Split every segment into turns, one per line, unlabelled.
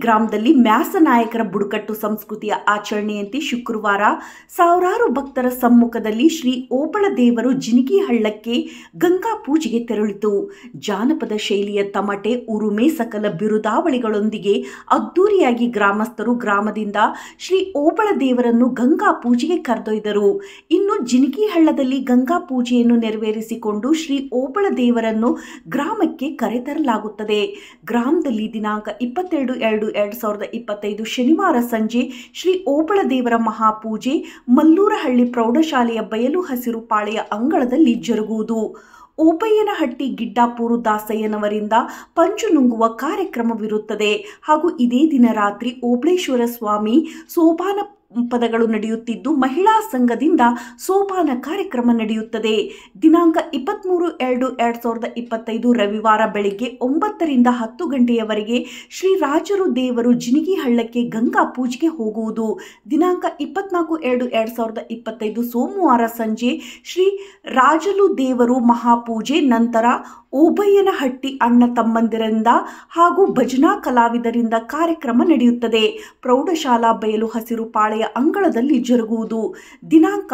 ಗ್ರಾಮದಲ್ಲಿ ಮ್ಯಾಸನಾಯಕರ ಬುಡಕಟ್ಟು ಸಂಸ್ಕೃತಿಯ ಆಚರಣೆಯಂತೆ ಶುಕ್ರವಾರ ಸಾವಿರಾರು ಭಕ್ತರ ಸಮ್ಮುಖದಲ್ಲಿ ಶ್ರೀ ಓಬಳ ದೇವರು ಜಿನಗಿ ಹಳ್ಳಕ್ಕೆ ಗಂಗಾ ಪೂಜೆಗೆ ತೆರಳಿತು. ಜಾನಪದ ಶೈಲಿಯ ತಮಟೆ, ಉರುಮೆ, ಸಕಲ ಬಿರುದಾವಳಿಗಳೊಂದಿಗೆ ಅದ್ದೂರಿಯಾಗಿ ಗ್ರಾಮಸ್ಥರು ಗ್ರಾಮದಿಂದ ಶ್ರೀ ಓಬಳ ದೇವರನ್ನು ಗಂಗಾ ಪೂಜೆಗೆ ಕರೆದೊಯ್ದರು. ಇನ್ನು ಜಿನಗಿ ಹಳ್ಳದಲ್ಲಿ ಗಂಗಾ ಪೂಜೆಯನ್ನು ನೆರವೇರಿಸಿಕೊಂಡು ಶ್ರೀ ಓಬಳ ದೇವರನ್ನು ಗ್ರಾಮಕ್ಕೆ ಕರೆತರಲಾಗುತ್ತದೆ. ಗ್ರಾಮದಲ್ಲಿ ದಿನಾಂಕ 22/2/2025 ಶನಿವಾರ ಸಂಜೆ ಶ್ರೀ ಓಬಳ ದೇವರ ಮಹಾಪೂಜೆ ಮಲ್ಲೂರಹಳ್ಳಿ ಪ್ರೌಢಶಾಲೆಯ ಬಯಲು ಹಸಿರು ಪಾಳೆಯ ಅಂಗಳದಲ್ಲಿ ಜರುಗುವುದು. ಓಬಯ್ಯನಹಟ್ಟಿ ಗಿಡ್ಡಾಪೂರು ದಾಸಯ್ಯನವರಿಂದ ಪಂಚು ನುಂಗುವ ಕಾರ್ಯಕ್ರಮವಿರುತ್ತದೆ. ಹಾಗೂ ಇದೇ ದಿನ ರಾತ್ರಿ ಓಬಳೇಶ್ವರ ಸ್ವಾಮಿ ಸೋಪಾನ ಪದಗಳು ನಡೆಯುತ್ತಿದ್ದು ಮಹಿಳಾ ಸಂಘದಿಂದ ಸೋಪಾನ ಕಾರ್ಯಕ್ರಮ ನಡೆಯುತ್ತದೆ. ದಿನಾಂಕ 23/2/2025 ರವಿವಾರ ಬೆಳಿಗ್ಗೆ 9ರಿಂದ 10 ಗಂಟೆಯವರೆಗೆ ಶ್ರೀ ರಾಜರು ದೇವರು ಜಿನಗಿ ಹಳ್ಳಕ್ಕೆ ಗಂಗಾ ಪೂಜೆಗೆ ಹೋಗುವುದು. ದಿನಾಂಕ 24/2/2025 ಸೋಮವಾರ ಸಂಜೆ ಶ್ರೀ ರಾಜಲು ದೇವರು ಮಹಾಪೂಜೆ ನಂತರ ಓಬಯ್ಯನಹಟ್ಟಿ ಅಣ್ಣ ತಮ್ಮಂದಿರಿಂದ ಹಾಗೂ ಭಜನಾ ಕಲಾವಿದರಿಂದ ಕಾರ್ಯಕ್ರಮ ನಡೆಯುತ್ತದೆ. ಪ್ರೌಢಶಾಲಾ ಬಯಲು ಹಸಿರು ಪಾಳೆಯ ಅಂಗಳದಲ್ಲಿ ಜರುಗುವುದು. ದಿನಾಂಕ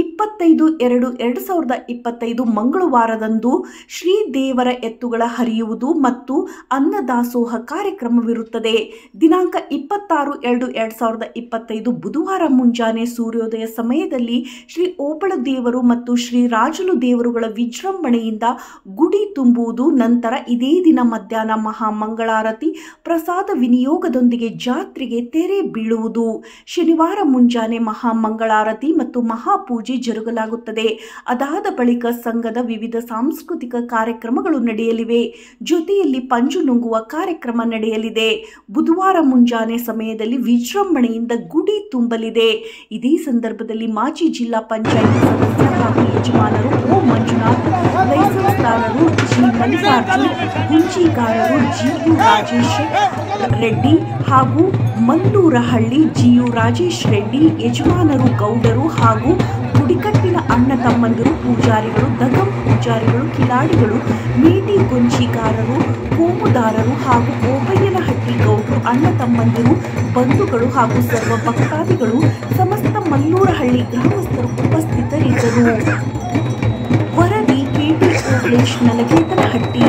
25/2/2025 ಮಂಗಳವಾರದಂದು ಶ್ರೀ ದೇವರ ಎತ್ತುಗಳ ಹರಿಯುವುದು ಮತ್ತು ಅನ್ನದಾಸೋಹ ಕಾರ್ಯಕ್ರಮವಿರುತ್ತದೆ. ದಿನಾಂಕ 26/2/2025 ಬುಧವಾರ ಮುಂಜಾನೆ ಸೂರ್ಯೋದಯ ಸಮಯದಲ್ಲಿ ಶ್ರೀ ಓಬಳ ದೇವರು ಮತ್ತು ಶ್ರೀ ರಾಜಲು ದೇವರುಗಳ ವಿಜೃಂಭಣೆಯಿಂದ ಗುಡಿ ತುಂಬುವುದು. ನಂತರ ಇದೇ ದಿನ ಮಧ್ಯಾಹ್ನ ಮಹಾಮಂಗಳಾರತಿ ಪ್ರಸಾದ ವಿನಿಯೋಗದೊಂದಿಗೆ ಜಾತ್ರೆಗೆ ತೆರೆ ಬೀಳುವುದು. ಶನಿವಾರ ಮುಂಜಾನೆ ಮಹಾಮಂಗಳಾರತಿ ಮತ್ತು ಮಹಾಪೂಜೆ ಜರುಗಲಾಗುತ್ತದೆ. ಅದಾದ ಬಳಿಕ ಸಂಘದ ವಿವಿಧ ಸಾಂಸ್ಕೃತಿಕ ಕಾರ್ಯಕ್ರಮಗಳು ನಡೆಯಲಿವೆ. ಜೊತೆಯಲ್ಲಿ ಪಂಜು ನುಂಗುವ ಕಾರ್ಯಕ್ರಮ ನಡೆಯಲಿದೆ. ಬುಧವಾರ ಮುಂಜಾನೆ ಸಮಯದಲ್ಲಿ ವಿಜೃಂಭಣೆಯಿಂದ ಗುಡಿ ತುಂಬಲಿದೆ. ಇದೇ ಸಂದರ್ಭದಲ್ಲಿ ಮಾಜಿ ಜಿಲ್ಲಾ ಪಂಚಾಯಿತಿ ಸದಸ್ಯ ಹಾಗೂ ಯಜಮಾನರು ಓ ಮಂಜುನಾಥ್, ಲೈಸೆನ್ಸ್ದಾರರು ಜಿ ಮಲ್ಲಿಕಾರ್ಜುನ್, ಗುಂಜಿಗಾರರು ಜಿಯು ರಾಜೇಶ್ ರೆಡ್ಡಿ ಹಾಗೂ ಮಲ್ಲೂರಹಳ್ಳಿ ಜಿಯು ರಾಜೇಶ್ ರೆಡ್ಡಿ, ಯಜಮಾನರು ಗೌಡರು ಹಾಗೂ ಗುಡಿಕಟ್ಟಿನ ಅಣ್ಣ ತಮ್ಮಂದಿರು, ಪೂಜಾರಿಗಳು, ದಗಂ ಪೂಜಾರಿಗಳು, ಕಿಲಾಡಿಗಳು, ಮೇಟಿ ಗೊಂಚಿಗಾರರು, ಕೋಮುದಾರರು ಹಾಗೂ ಓಬಯ್ಯನಹಟ್ಟಿ ಗೌಡರು, ಅಣ್ಣ ತಮ್ಮಂದಿರು, ಬಂಧುಗಳು ಹಾಗೂ ಸರ್ವ ಭಕ್ತಾದಿಗಳು, ಸಮಸ್ತ ಮಲ್ಲೂರಹಳ್ಳಿ ಗ್ರಾಮಸ್ಥರು ಉಪಸ್ಥಿತರಿದ್ದರು. ವರದಿ KT ಓಬಳೇಶ್, ನಲಗೇತನಹಟ್ಟಿ.